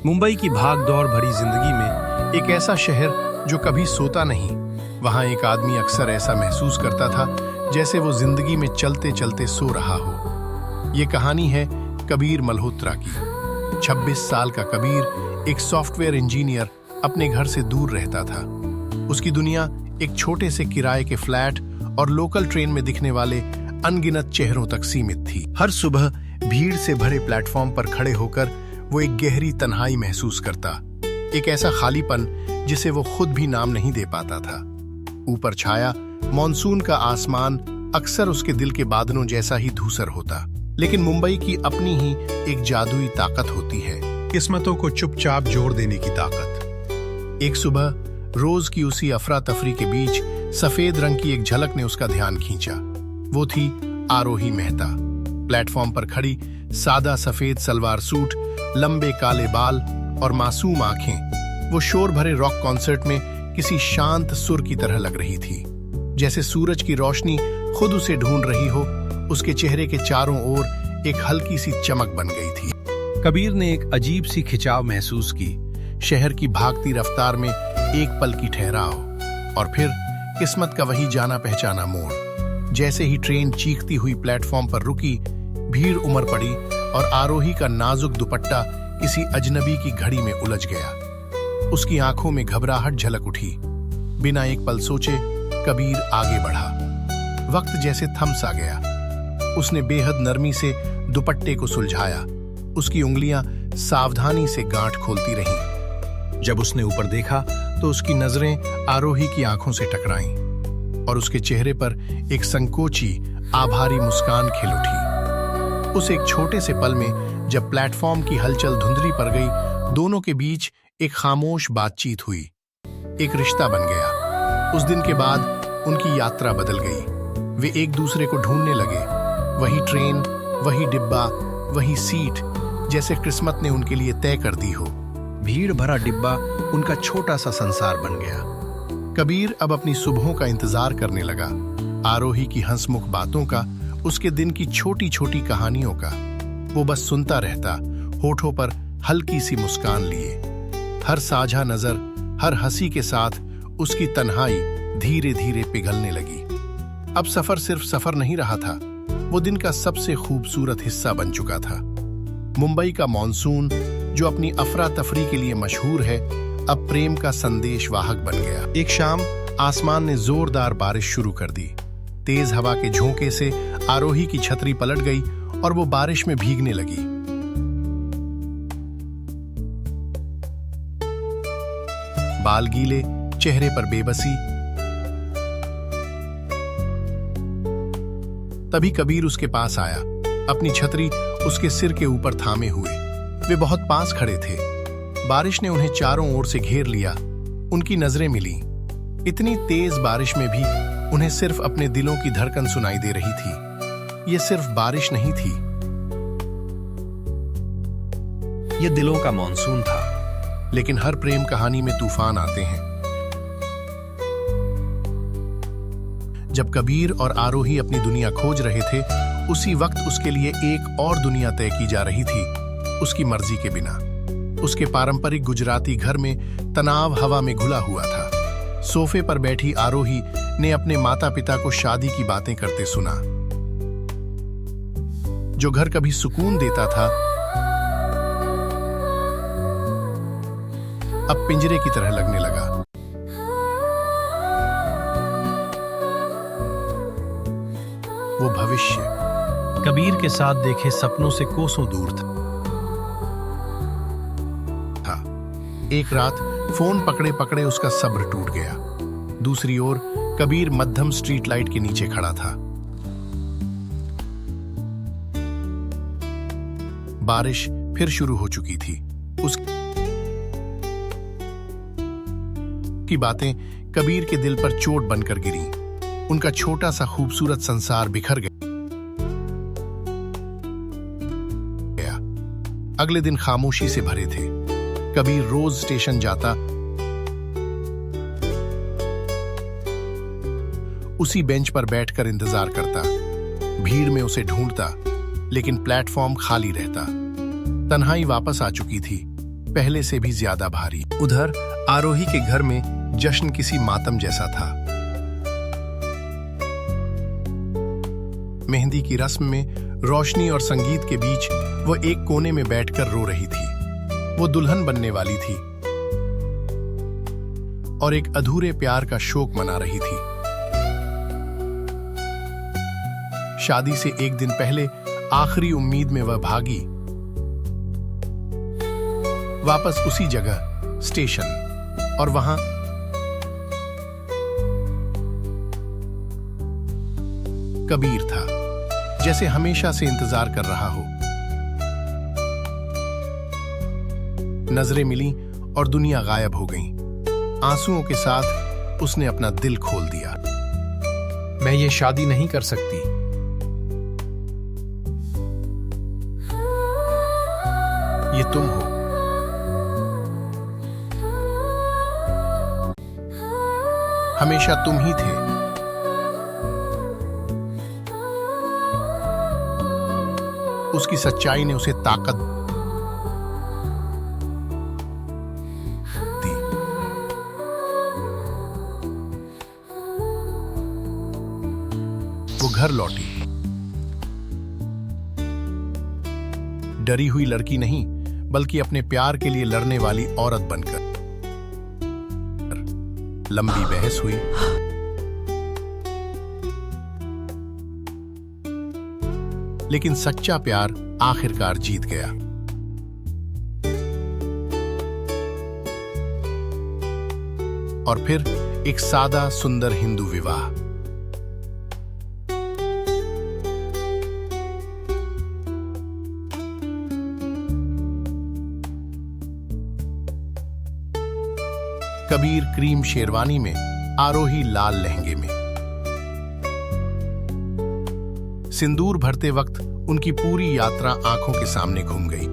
मुंबई की भाग दौड़ भरी जिंदगी में एक ऐसा शहर जो कभी सोता नहीं। वहां एक आदमी अक्सर ऐसा महसूस करता था जैसे वो जिंदगी में चलते चलते सो रहा हो। ये कहानी है कबीर मल्होत्रा की। 26 साल का कबीर एक सॉफ्टवेयर इंजीनियर अपने घर से दूर रहता था। उसकी दुनिया एक छोटे से किराए के फ्लैट और लोकल ट्रेन में दिखने वाले अनगिनत चेहरों तक सीमित थी। हर सुबह भीड़ से भरे प्लेटफॉर्म पर खड़े होकर वो एक गहरी तन्हाई महसूस करता, एक ऐसा खालीपन जिसे वो खुद भी नाम नहीं दे पाता था। ऊपर छाया मॉनसून का आसमान अक्सर उसके दिल के बादलों जैसा ही धूसर होता। लेकिन मुंबई की अपनी ही एक जादुई ताकत होती है, किस्मतों को चुपचाप जोड़ देने की ताकत। एक सुबह रोज की उसी अफरा तफरी के बीच सफेद रंग की एक झलक ने उसका ध्यान खींचा। वो थी आरोही मेहता। प्लेटफॉर्म पर खड़ी, सादा सफेद सलवार सूट, लंबे काले बाल और मासूम आंखें वो शोर भरे रॉक कॉन्सर्ट में किसी शांत सुर की तरह लग रही थी। जैसे सूरज की रोशनी खुद उसे ढूंढ रही हो, उसके चेहरे के चारों ओर एक हल्की सी चमक बन गई थी। कबीर ने एक अजीब सी खिंचाव महसूस की, शहर की भागती रफ्तार में एक पल की ठहराव, और फिर किस्मत का वही जाना पहचाना मोड़। जैसे ही ट्रेन चीखती हुई प्लेटफॉर्म पर रुकी, भीड़ उमड़ पड़ी और आरोही का नाजुक दुपट्टा किसी अजनबी की घड़ी में उलझ गया। उसकी आंखों में घबराहट झलक उठी। बिना एक पल सोचे कबीर आगे बढ़ा। वक्त जैसे थम सा गया। उसने बेहद नरमी से दुपट्टे को सुलझाया। उसकी उंगलियां सावधानी से गांठ खोलती रहीं। जब उसने ऊपर देखा तो उसकी नजरें आरोही की आंखों से टकराईं और उसके चेहरे पर एक संकोची, आभारी मुस्कान खिल उठी। उस एक छोटे से पल में जब प्लेटफॉर्म की हलचल धुंधली पड़ गई, दोनों के बीच एक खामोश बातचीत हुई। एक रिश्ता बन गया। उस दिन के बाद उनकी यात्रा बदल गई। वे एक दूसरे को ढूंढने लगे। वही ट्रेन, वही डिब्बा, वही सीट, जैसे किस्मत ने उनके लिए तय कर दी हो। भीड़ भरा डिब्बा उनका छोटा सा संसार बन गया। कबीर अब अपनी सुबहों का इंतजार करने लगा, आरोही की हंसमुख बातों का, उसके दिन की छोटी छोटी कहानियों का। वो बस सुनता रहता, होठों पर हल्की सी मुस्कान लिए। हर साझा नजर, हर हंसी के साथ उसकी तन्हाई धीरे धीरे पिघलने लगी। अब सफर सिर्फ सफर नहीं रहा था, वो दिन का सबसे खूबसूरत हिस्सा बन चुका था। मुंबई का मॉनसून, जो अपनी अफरा तफरी के लिए मशहूर है, अब प्रेम का संदेश वाहक बन गया। एक शाम आसमान ने जोरदार बारिश शुरू कर दी। तेज हवा के झोंके से आरोही की छतरी पलट गई और वो बारिश में भीगने लगी। बाल गीले, चेहरे पर बेबसी। तभी कबीर उसके पास आया, अपनी छतरी उसके सिर के ऊपर थामे हुए। वे बहुत पास खड़े थे। बारिश ने उन्हें चारों ओर से घेर लिया। उनकी नजरें मिली। इतनी तेज बारिश में भी उन्हें सिर्फ अपने दिलों की धड़कन सुनाई दे रही थी। ये सिर्फ बारिश नहीं थी, ये दिलों का मॉनसून था। लेकिन हर प्रेम कहानी में तूफान आते हैं। जब कबीर और आरोही अपनी दुनिया खोज रहे थे, उसी वक्त उसके लिए एक और दुनिया तय की जा रही थी, उसकी मर्जी के बिना। उसके पारंपरिक गुजराती घर में तनाव हवा में घुला हुआ था। सोफे पर बैठी आरोही ने अपने माता पिता को शादी की बातें करते सुना। जो घर कभी सुकून देता था, अब पिंजरे की तरह लगने लगा। वो भविष्य कबीर के साथ देखे सपनों से कोसों दूर था। एक रात फोन पकड़े पकड़े उसका सब्र टूट गया। दूसरी ओर कबीर मध्यम स्ट्रीट लाइट के नीचे खड़ा था। बारिश फिर शुरू हो चुकी थी। उसकी बातें कबीर के दिल पर चोट बनकर गिरी। उनका छोटा सा खूबसूरत संसार बिखर गया। अगले दिन खामोशी से भरे थे। कबीर रोज स्टेशन जाता, उसी बेंच पर बैठकर इंतजार करता, भीड़ में उसे ढूंढता, लेकिन प्लेटफॉर्म खाली रहता। तन्हाई वापस आ चुकी थी। पहले से भी ज्यादा भारी। उधर आरोही के घर में जश्न किसी मातम जैसा था। मेहंदी की रस्म में रोशनी और संगीत के बीच वो एक कोने में बैठकर रो रही थी। वो दुल्हन बनने वाली थी और एक अधूरे प्यार का शोक मना रही थी। शादी से एक दिन पहले आखिरी उम्मीद में वह भागी वापस उसी जगह स्टेशन, और वहां कबीर था, जैसे हमेशा से इंतजार कर रहा हो। नजरें मिली और दुनिया गायब हो गई। आंसुओं के साथ उसने अपना दिल खोल दिया। मैं ये शादी नहीं कर सकती। ये तुम हो। हमेशा तुम ही थे। उसकी सच्चाई ने उसे ताकत दी। वो घर लौटी, डरी हुई लड़की नहीं, बल्कि अपने प्यार के लिए लड़ने वाली औरत बनकर। लंबी बहस हुई, लेकिन सच्चा प्यार आखिरकार जीत गया। और फिर एक सादा सुंदर हिंदू विवाह। कबीर क्रीम शेरवानी में, आरोही लाल लहंगे में। सिंदूर भरते वक्त उनकी पूरी यात्रा आंखों के सामने घूम गई।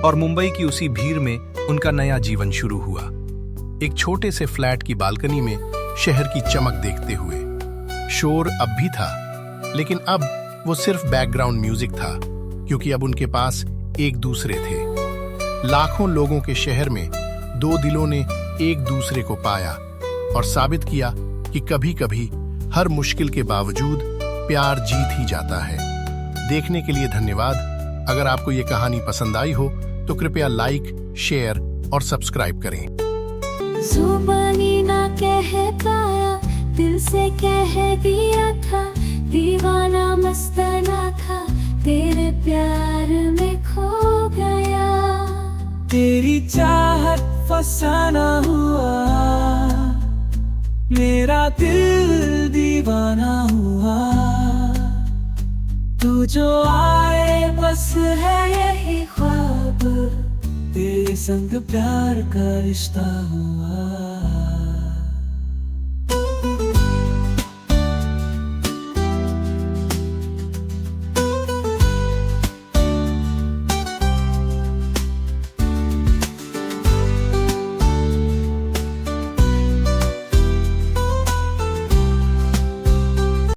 और मुंबई की उसी भीड़ में उनका नया जीवन शुरू हुआ। एक छोटे से फ्लैट की बालकनी में शहर की चमक देखते हुए। शोर अब भी था, लेकिन अब वो सिर्फ बैकग्राउंड म्यूजिक था, क्योंकि अब उनके पास एक दूसरे थे। लाखों लोगों के शहर में दो दिलों ने एक दूसरे को पाया और साबित किया कि कभी कभी हर मुश्किल के बावजूद प्यार जीत ही जाता है। देखने के लिए धन्यवाद। अगर आपको ये कहानी पसंद आई हो तो कृपया लाइक, शेयर और सब्सक्राइब करें। जुबानी ना कह पाया, दिल से कह दिया था, दीवाना मस्ताना था, तेरे प्यार में खो गया। तेरी चाहत फसाना हुआ, मेरा दिल दीवाना हुआ। तू जो आए बस है यही ख्वाब, तेरे संग प्यार का रिश्ता हुआ।